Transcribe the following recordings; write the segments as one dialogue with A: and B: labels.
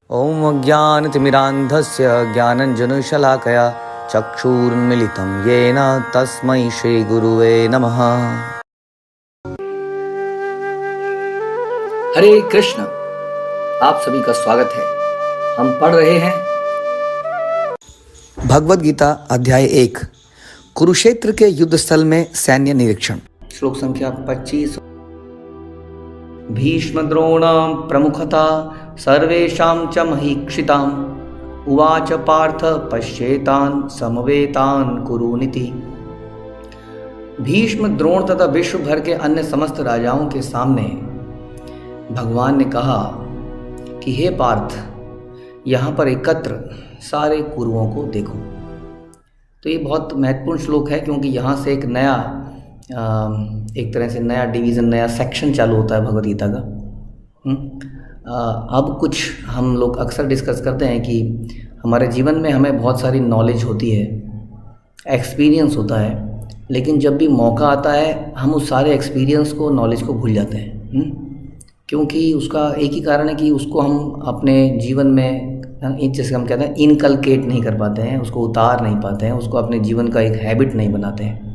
A: ॐ अज्ञानतिमिरान्धस्य ज्ञानञ्जनशलाकया चक्षुरुन्मिलितं येन तस्मै श्रीगुरुवे नमः।
B: हरे कृष्ण। आप सभी का स्वागत है। हम पढ़ रहे हैं
A: भगवद गीता अध्याय 1 कुरुक्षेत्र के युद्ध स्थल में सैन्य निरीक्षण। श्लोक संख्या 25। भीष्मद्रोणां प्रमुखता सर्वेषां च महीक्षिताम् उवाच पार्थ पश्येतान् समवेतान् कुरुनिति। भीष्म, द्रोण तथा विश्व भर के अन्य समस्त राजाओं के सामने भगवान ने कहा कि हे पार्थ, यहाँ पर एकत्र सारे कुरुओं को देखो। तो ये बहुत महत्वपूर्ण श्लोक है क्योंकि यहाँ से एक नया एक तरह से नया डिवीज़न, नया सेक्शन चालू होता है भगवद गीता का। अब कुछ हम लोग अक्सर डिस्कस करते हैं कि हमारे जीवन में हमें बहुत सारी नॉलेज होती है, एक्सपीरियंस होता है, लेकिन जब भी मौका आता है हम उस सारे एक्सपीरियंस को, नॉलेज को भूल जाते हैं। क्योंकि उसका एक ही कारण है कि उसको हम अपने जीवन में, जैसे हम कहते हैं, इनकलकेट नहीं कर पाते हैं, उसको उतार नहीं पाते हैं, उसको अपने जीवन का एक हैबिट नहीं बनाते हैं।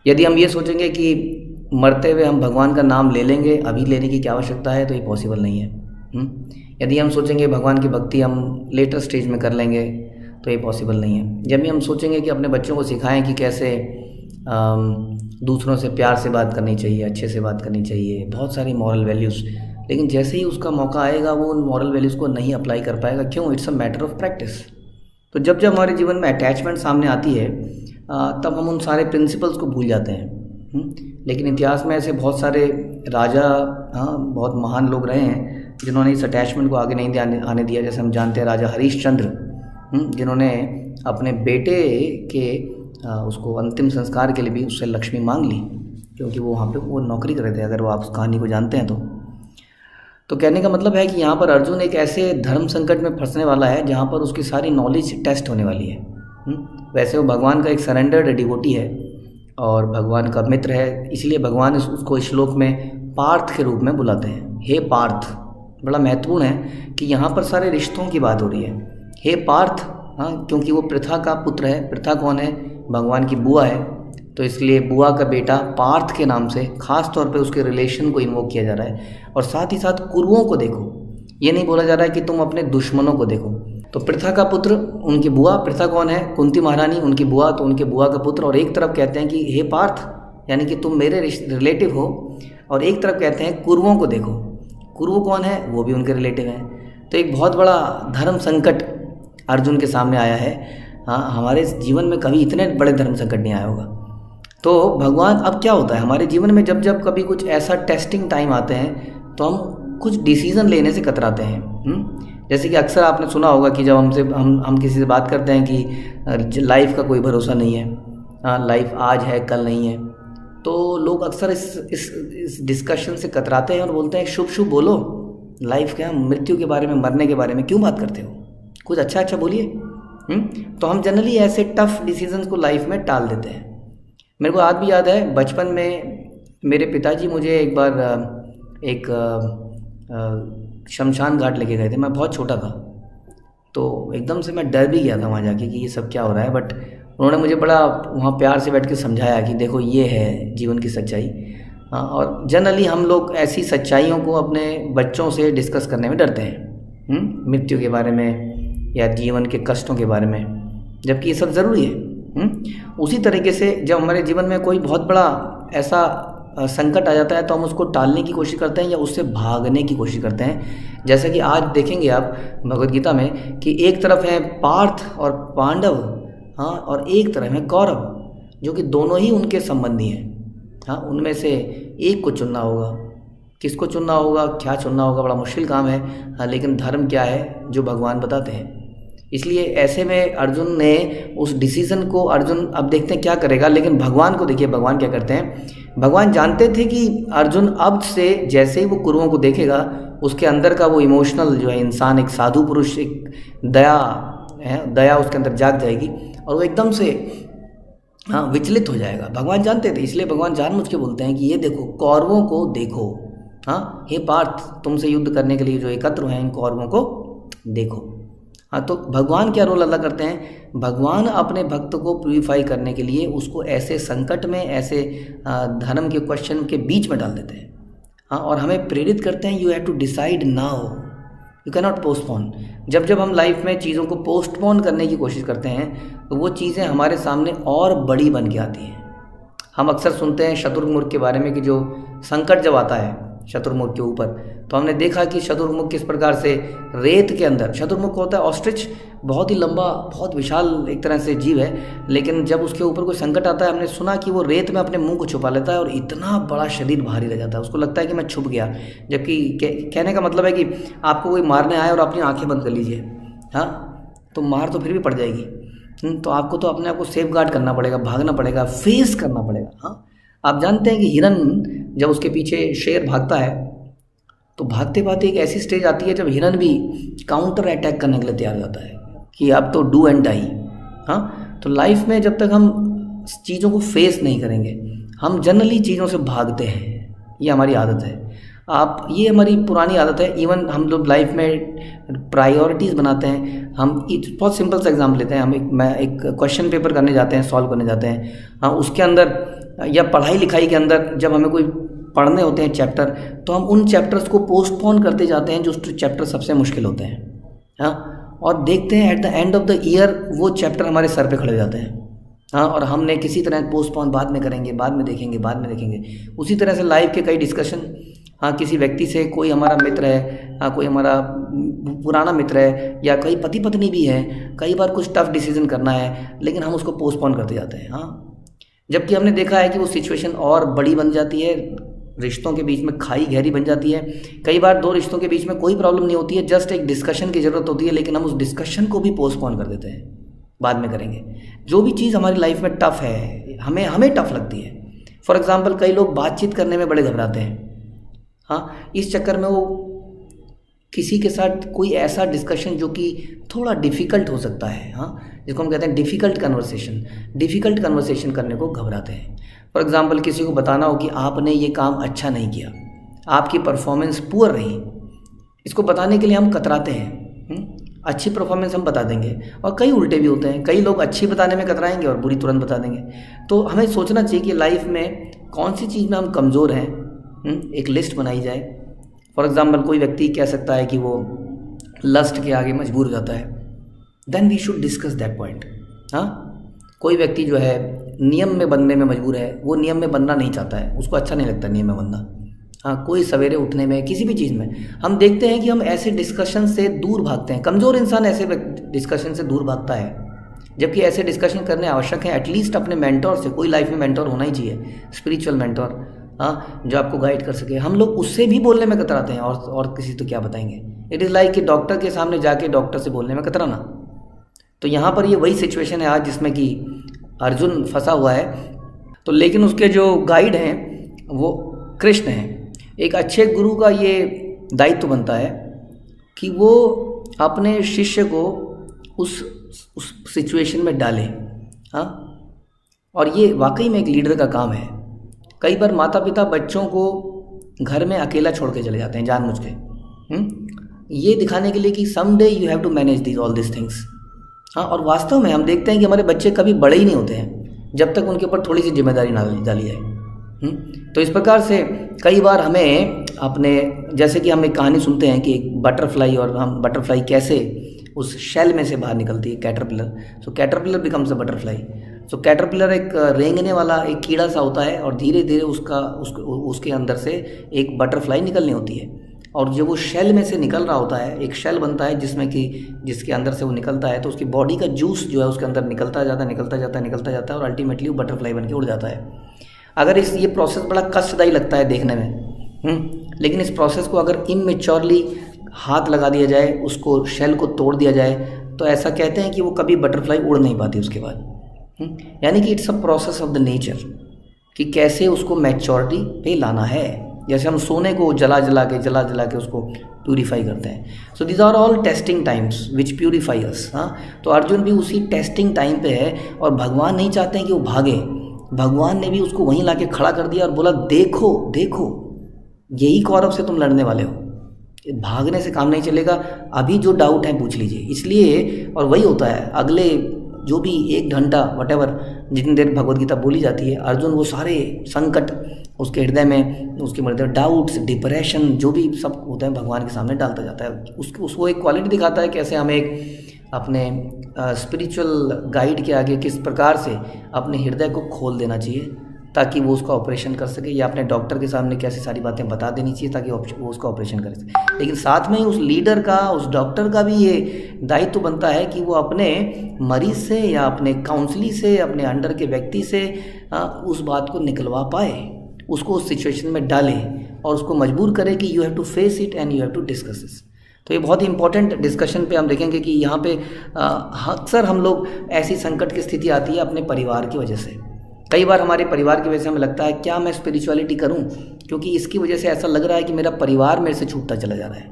A: यदि हम ये सोचेंगे कि मरते हुए हम भगवान का नाम ले लेंगे, अभी लेने की क्या आवश्यकता है, तो ये पॉसिबल नहीं है। यदि हम सोचेंगे भगवान की भक्ति हम लेटर स्टेज में कर लेंगे, तो ये पॉसिबल नहीं है। जब भी हम सोचेंगे कि अपने बच्चों को सिखाएं कि कैसे दूसरों से प्यार से बात करनी चाहिए, अच्छे से बात करनी चाहिए, बहुत सारी मॉरल वैल्यूज़, लेकिन जैसे ही उसका मौका आएगा वो उन मॉरल वैल्यूज़ को नहीं अप्लाई कर पाएगा। क्यों? It's a matter of practice. तो जब जब हमारे जीवन में अटैचमेंट सामने आती है तब हम उन सारे प्रिंसिपल्स को भूल जाते हैं। लेकिन इतिहास में ऐसे बहुत सारे राजा, बहुत महान लोग रहे हैं जिन्होंने इस अटैचमेंट को आगे नहीं आने दिया। जैसे हम जानते हैं राजा हरीशचंद्र, जिन्होंने अपने बेटे के उसको अंतिम संस्कार के लिए भी उससे लक्ष्मी मांग ली, क्योंकि वो वहाँ पे वो नौकरी कर रहे थे, अगर वो आप उस कहानी को जानते हैं तो कहने का मतलब है कि यहाँ पर अर्जुन एक ऐसे धर्म संकट में फंसने वाला है जहाँ पर उसकी सारी नॉलेज टेस्ट होने वाली है। वैसे वो भगवान का एक सरेंडर्ड डिवोटी है और भगवान का मित्र है, इसलिए भगवान उसको इस श्लोक में पार्थ के रूप में बुलाते हैं। हे पार्थ, बड़ा महत्वपूर्ण है कि यहाँ पर सारे रिश्तों की बात हो रही है। हे पार्थ, क्योंकि वो पृथा का पुत्र है। पृथा कौन है? भगवान की बुआ है, तो इसलिए बुआ का बेटा पार्थ के नाम से खास तौर पे उसके रिलेशन को इन्वोक किया जा रहा है। और साथ ही साथ कुरुओं को देखो, ये नहीं बोला जा रहा है कि तुम अपने दुश्मनों को देखो। तो पृथा का पुत्र, उनकी बुआ, पृथा कौन है? कुंती महारानी, उनकी बुआ, तो उनके बुआ का पुत्र। और एक तरफ कहते हैं कि हे पार्थ, यानी कि तुम मेरे रिलेटिव हो, और एक तरफ कहते हैं कुरुओं को देखो। कुरु कौन है? वो भी उनके रिलेटिव हैं। तो एक बहुत बड़ा धर्म संकट अर्जुन के सामने आया है। हमारे जीवन में कभी इतने बड़े धर्म संकट नहीं आया होगा। तो भगवान, अब क्या होता है हमारे जीवन में, जब जब कभी कुछ ऐसा टेस्टिंग टाइम आते हैं तो हम कुछ डिसीज़न लेने से कतराते हैं। जैसे कि अक्सर आपने सुना होगा कि जब हम किसी से बात करते हैं कि लाइफ का कोई भरोसा नहीं है, लाइफ आज है कल नहीं है, तो लोग अक्सर इस डिस्कशन से कतराते हैं और बोलते हैं शुभ शुभ बोलो, लाइफ क्या, मृत्यु के बारे में, मरने के बारे में क्यों बात करते हो, कुछ अच्छा बोलिए। तो हम जनरली ऐसे टफ डिसीजंस को लाइफ में टाल देते हैं। मेरे को आज भी याद है, बचपन में मेरे पिताजी मुझे एक बार एक शमशान घाट लेके गए थे। मैं बहुत छोटा था, तो एकदम से मैं डर भी गया था वहाँ जाके कि ये सब क्या हो रहा है। बट उन्होंने मुझे बड़ा वहाँ प्यार से बैठ के समझाया कि देखो ये है जीवन की सच्चाई। और जनरली हम लोग ऐसी सच्चाइयों को अपने बच्चों से डिस्कस करने में डरते हैं, मृत्यु के बारे में या जीवन के कष्टों के बारे में, जबकि ये सब ज़रूरी है। उसी तरीके से जब हमारे जीवन में कोई बहुत बड़ा ऐसा संकट आ जाता है तो हम उसको टालने की कोशिश करते हैं या उससे भागने की कोशिश करते हैं। जैसा कि आज देखेंगे आप भगवद गीता में कि एक तरफ है पार्थ और पांडव, और एक तरफ है कौरव, जो कि दोनों ही उनके संबंधी हैं। उनमें से एक को चुनना होगा। किसको चुनना होगा, क्या चुनना होगा, बड़ा मुश्किल काम है। लेकिन धर्म क्या है, जो भगवान बताते हैं। इसलिए ऐसे में अर्जुन ने उस डिसीज़न को, अर्जुन अब देखते हैं क्या करेगा, लेकिन भगवान को देखिए, भगवान क्या करते हैं। भगवान जानते थे कि अर्जुन अब से जैसे ही वो कुरुओं को देखेगा, उसके अंदर का वो इमोशनल जो है इंसान, एक साधु पुरुष, एक दया उसके अंदर जाग जाएगी और वो एकदम से विचलित हो जाएगा। भगवान जानते थे, इसलिए भगवान जानबूझ के बोलते हैं कि ये देखो, कौरवों को देखो। हे पार्थ, तुमसे युद्ध करने के लिए जो एकत्र हुए हैं, इन कौरवों को देखो। हाँ, तो भगवान क्या रोल अदा करते हैं? भगवान अपने भक्त को प्यूरिफाई करने के लिए उसको ऐसे संकट में, ऐसे धर्म के क्वेश्चन के बीच में डाल देते हैं। हाँ, और हमें प्रेरित करते हैं, you have to decide now, you can not postpone. जब जब हम लाइफ में चीज़ों को पोस्टपोन करने की कोशिश करते हैं तो वो चीज़ें हमारे सामने और बड़ी बन के आती हैं। हम अक्सर सुनते हैं शत्रुमुख के बारे में कि जो संकट जब आता है शत्रुमुख के ऊपर, तो हमने देखा कि शत्रुमुख किस प्रकार से रेत के अंदर, शत्रुमुख होता है ऑस्ट्रिच, बहुत ही लंबा, बहुत विशाल एक तरह से जीव है, लेकिन जब उसके ऊपर कोई संकट आता है, हमने सुना कि वो रेत में अपने मुंह को छुपा लेता है और इतना बड़ा शरीर भारी रह जाता है, उसको लगता है कि मैं छुप गया। जबकि कहने का मतलब है कि आपको कोई मारने आए और अपनी आंखें बंद कर लीजिए, हाँ, तो मार तो फिर भी पड़ जाएगी। तो आपको तो अपने आप को सेफ गार्ड करना पड़ेगा, भागना पड़ेगा, फेस करना पड़ेगा। हाँ, आप जानते हैं कि हिरन जब उसके पीछे शेर भागता है तो भागते भागते एक ऐसी स्टेज आती है जब हिरन भी काउंटर अटैक करने के लिए तैयार हो जाता है कि अब तो डू एंड डाई। हाँ, तो लाइफ में जब तक हम चीज़ों को फेस नहीं करेंगे, हम जनरली चीज़ों से भागते हैं, ये हमारी आदत है। ये हमारी पुरानी आदत है। इवन हम लोग लाइफ में प्रायोरिटीज़ बनाते हैं। हम बहुत सिंपल सा एग्जाम्पल लेते हैं, मैं एक क्वेश्चन पेपर करने जाते हैं, सॉल्व करने जाते हैं। हाँ, उसके अंदर या पढ़ाई लिखाई के अंदर जब हमें कोई पढ़ने होते हैं चैप्टर, तो हम उन चैप्टर्स को पोस्टपोन करते जाते हैं जो चैप्टर सबसे मुश्किल होते हैं। हाँ, और देखते हैं at the end of the year वो चैप्टर हमारे सर पे खड़े हो जाते हैं। हाँ, और हमने किसी तरह पोस्टपोन, बाद में करेंगे, बाद में देखेंगे, बाद में देखेंगे। उसी तरह से लाइफ के कई डिस्कशन, हाँ, किसी व्यक्ति से, कोई हमारा मित्र है, हाँ, कोई हमारा पुराना मित्र है, या कई पति पत्नी भी है, कई बार कुछ टफ डिसीजन करना है लेकिन हम उसको पोस्टपोन करते जाते हैं। हाँ, जबकि हमने देखा है कि वो सिचुएशन और बड़ी बन जाती है, रिश्तों के बीच में खाई गहरी बन जाती है। कई बार दो रिश्तों के बीच में कोई प्रॉब्लम नहीं होती है, जस्ट एक डिस्कशन की ज़रूरत होती है, लेकिन हम उस डिस्कशन को भी पोस्टपोन कर देते हैं, बाद में करेंगे। जो भी चीज़ हमारी लाइफ में टफ़ है, हमें टफ़ लगती है। फॉर एग्ज़ाम्पल, कई लोग बातचीत करने में बड़े घबराते हैं। हाँ, इस चक्कर में वो किसी के साथ कोई ऐसा डिस्कशन जो कि थोड़ा डिफ़िकल्ट हो सकता है, हाँ, जिसको हम कहते हैं डिफ़िकल्ट कन्वर्सेशन करने को घबराते हैं। फॉर एग्ज़ाम्पल, किसी को बताना हो कि आपने ये काम अच्छा नहीं किया, आपकी परफॉर्मेंस पुअर रही, इसको बताने के लिए हम कतराते हैं। अच्छी परफॉर्मेंस हम बता देंगे, और कई उल्टे भी होते हैं, कई लोग अच्छी बताने में कतराएंगे और बुरी तुरंत बता देंगे। तो हमें सोचना चाहिए कि लाइफ में कौन सी चीज़ में हम कमज़ोर हैं, एक लिस्ट बनाई जाए। फॉर एग्ज़ाम्पल, कोई व्यक्ति कह सकता है कि वो लस्ट के आगे मजबूर हो जाता है, then we should discuss that point. हाँ, कोई व्यक्ति जो है नियम में बनने में मजबूर है, वो नियम में बनना नहीं चाहता है, उसको अच्छा नहीं लगता नियम में बनना। हाँ, कोई सवेरे उठने में, किसी भी चीज़ में हम देखते हैं कि हम ऐसे डिस्कशन से दूर भागते हैं। कमज़ोर इंसान ऐसे डिस्कशन से दूर भागता है, जबकि ऐसे डिस्कशन करने आवश्यक है। एटलीस्ट अपने मेंटोर से, कोई लाइफ में मेंटोर होना ही चाहिए, स्पिरिचुअल मेंटोर, हाँ, जो आपको गाइड कर सके। हम लोग उससे भी बोलने में कतराते हैं, और किसी तो क्या बताएंगे। इट इज़ लाइक कि डॉक्टर के सामने जाके डॉक्टर से बोलने में कतराना। तो यहाँ पर ये वही सिचुएशन है आज जिसमें कि अर्जुन फंसा हुआ है। तो लेकिन उसके जो गाइड हैं वो कृष्ण हैं। एक अच्छे गुरु का ये दायित्व बनता है कि वो अपने शिष्य को उस सिचुएशन में डाले। हाँ, और ये वाकई में एक लीडर का काम है। कई बार माता पिता बच्चों को घर में अकेला छोड़ के चले जाते हैं जानबूझ के, ये दिखाने के लिए कि some day you have to manage all this things. हाँ, और वास्तव में हम देखते हैं कि हमारे बच्चे कभी बड़े ही नहीं होते हैं जब तक उनके ऊपर थोड़ी सी जिम्मेदारी ना डाली जाए। तो इस प्रकार से कई बार हमें अपने, जैसे कि हम एक कहानी सुनते हैं कि एक बटरफ्लाई, और हम बटरफ्लाई कैसे उस शेल में से बाहर निकलती है, caterpillar. So caterpillar becomes a butterfly. So caterpillar एक रेंगने वाला एक कीड़ा सा होता है, और धीरे धीरे उसके अंदर से एक बटरफ्लाई निकलनी होती है। और जब वो शेल में से निकल रहा होता है, एक शेल बनता है जिसके अंदर से वो निकलता है, तो उसकी बॉडी का जूस जो है उसके अंदर निकलता जाता है, और अल्टीमेटली वो बटरफ्लाई बन के उड़ जाता है। अगर ये प्रोसेस बड़ा कष्टदायी लगता है देखने में, लेकिन इस प्रोसेस को अगर इमेच्योरली हाथ लगा दिया जाए, उसको शेल को तोड़ दिया जाए, तो ऐसा कहते हैं कि वो कभी बटरफ्लाई उड़ नहीं पाती उसके बाद। यानी कि it's a process of the nature, कि कैसे उसको मैच्योरिटी पे लाना है। जैसे हम सोने को जला जला के उसको प्यूरीफाई करते हैं। So these are all testing times which purify us. हाँ, तो अर्जुन भी उसी टेस्टिंग टाइम पे है, और भगवान नहीं चाहते हैं कि वो भागे। भगवान ने भी उसको वहीं लाके खड़ा कर दिया और बोला, देखो देखो, यही कौरव से तुम लड़ने वाले हो। भागने से काम नहीं चलेगा, अभी जो डाउट है पूछ लीजिए। इसलिए और वही होता है, अगले जो भी 1 घंटा वटेवर जितनी देर भगवद गीता बोली जाती है, अर्जुन वो सारे संकट उसके हृदय में, उसके मतलब डाउट्स, डिप्रेशन, जो भी सब होता है भगवान के सामने डालता जाता है। उसको एक क्वालिटी दिखाता है कैसे हमें एक अपने स्पिरिचुअल गाइड के आगे किस प्रकार से अपने हृदय को खोल देना चाहिए ताकि वो उसका ऑपरेशन कर सके, या अपने डॉक्टर के सामने कैसे सारी बातें बता देनी चाहिए ताकि वो उसका ऑपरेशन कर सके। लेकिन साथ में ही उस लीडर का, उस डॉक्टर का भी ये दायित्व बनता है कि वो अपने मरीज से या अपने काउंसली से, अपने अंडर के व्यक्ति से उस बात को निकलवा पाए, उसको उस सिचुएशन में डाले और उसको मजबूर करे कि you have to face it and you have to discuss this. तो ये बहुत ही इंपॉर्टेंट डिस्कशन पे हम देखेंगे कि यहाँ पे अक्सर हम लोग ऐसी संकट की स्थिति आती है अपने परिवार की वजह से। कई बार हमारे परिवार की वजह से हमें लगता है क्या मैं स्पिरिचुअलिटी करूं, क्योंकि इसकी वजह से ऐसा लग रहा है कि मेरा परिवार मेरे से छूटता चला जा रहा है।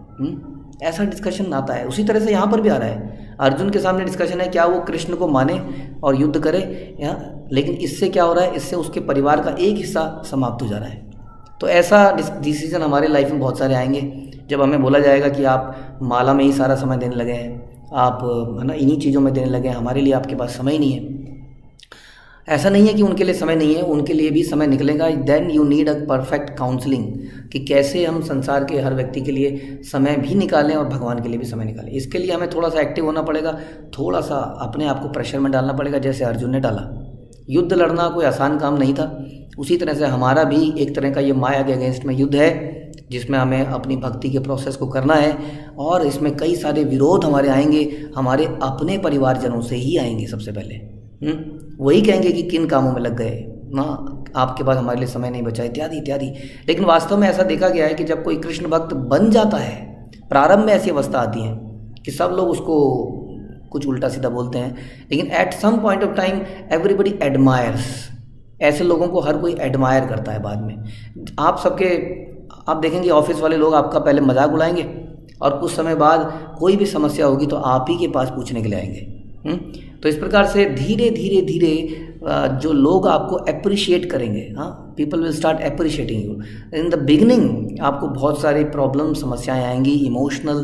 A: ऐसा डिस्कशन आता है। उसी तरह से यहाँ पर भी आ रहा है, अर्जुन के सामने डिस्कशन है क्या वो कृष्ण को माने और युद्ध करे, लेकिन इससे क्या हो रहा है, इससे उसके परिवार का एक हिस्सा समाप्त हो जा रहा है। तो ऐसा डिसीजन हमारे लाइफ में बहुत सारे आएंगे जब हमें बोला जाएगा कि आप माला में ही सारा समय देने लगे हैं, आप है ना इन्हीं चीज़ों में देने लगे हैं, हमारे लिए आपके पास समय ही नहीं है। ऐसा नहीं है कि उनके लिए समय नहीं है, उनके लिए भी समय निकलेगा। Then you need a perfect counselling कि कैसे हम संसार के हर व्यक्ति के लिए समय भी निकालें और भगवान के लिए भी समय निकालें। इसके लिए हमें थोड़ा सा एक्टिव होना पड़ेगा, थोड़ा सा अपने आप को प्रेशर में डालना पड़ेगा, जैसे अर्जुन ने डाला। युद्ध लड़ना कोई आसान काम नहीं था। उसी तरह से हमारा भी एक तरह का ये माया के अगेंस्ट में युद्ध है, जिसमें हमें अपनी भक्ति के प्रोसेस को करना है, और इसमें कई सारे विरोध हमारे आएंगे, हमारे अपने परिवारजनों से ही आएंगे। सबसे पहले वही कहेंगे कि किन कामों में लग गए ना, आपके पास हमारे लिए समय नहीं बचा, इत्यादि इत्यादि। लेकिन वास्तव में ऐसा देखा गया है कि जब कोई कृष्ण भक्त बन जाता है, प्रारंभ में ऐसी अवस्था आती है कि सब लोग उसको कुछ उल्टा सीधा बोलते हैं, लेकिन at some point of time everybody admires. ऐसे लोगों को हर कोई एडमायर करता है बाद में। आप देखेंगे ऑफिस वाले लोग आपका पहले मजाक उड़ाएंगे और कुछ समय बाद कोई भी समस्या होगी तो आप ही के पास पूछने के लिए आएंगे। तो इस प्रकार से धीरे धीरे धीरे जो लोग आपको अप्रिशिएट करेंगे, people will start appreciating you. In the beginning आपको बहुत सारी प्रॉब्लम, समस्याएं आएंगी, इमोशनल,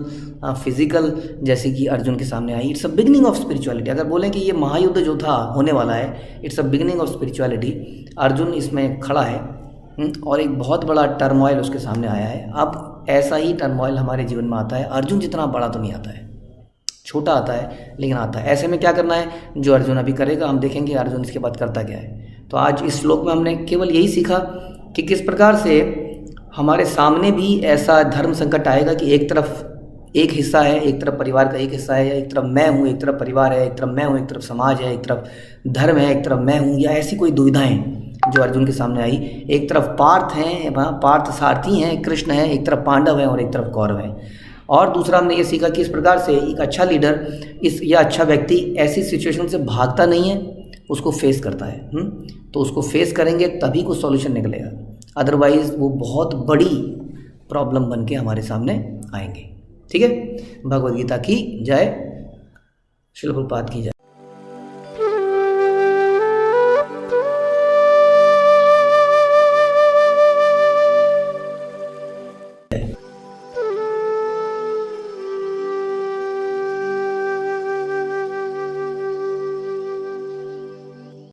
A: फिजिकल, जैसे कि अर्जुन के सामने आई। It's a beginning of spirituality. अगर बोलें कि ये महायुद्ध जो था होने वाला है, it's a beginning of spirituality. Arjun इसमें खड़ा है और एक बहुत बड़ा टर्मोइल उसके सामने आया है। अब ऐसा ही टर्मोइल हमारे जीवन में आता है। अर्जुन जितना बड़ा तो नहीं आता है, छोटा आता है, लेकिन आता है। ऐसे में क्या करना है, जो अर्जुन अभी करेगा, हम देखेंगे अर्जुन इसके बाद करता क्या है। तो आज इस श्लोक में हमने केवल यही सीखा कि किस प्रकार से हमारे सामने भी ऐसा धर्म संकट आएगा कि एक तरफ एक हिस्सा है, एक तरफ परिवार का एक हिस्सा है, एक तरफ मैं हूँ, एक तरफ परिवार है, एक तरफ मैं हूँ, एक तरफ समाज है, एक तरफ धर्म है, एक तरफ मैं हूँ, या ऐसी कोई दुविधाएं जो अर्जुन के सामने आई। एक तरफ पार्थ हैं, पार्थ सारथी हैं, कृष्ण है, एक तरफ पांडव हैं और एक तरफ कौरव हैं। और दूसरा हमने ये सीखा कि इस प्रकार से एक अच्छा लीडर या अच्छा व्यक्ति ऐसी सिचुएशन से भागता नहीं है, उसको फेस करता है। तो उसको फेस करेंगे तभी कुछ सॉल्यूशन निकलेगा, अदरवाइज वो बहुत बड़ी प्रॉब्लम बन के हमारे सामने आएंगे। ठीक है, भगवद गीता की जय, श्रील प्रभुपाद की जय।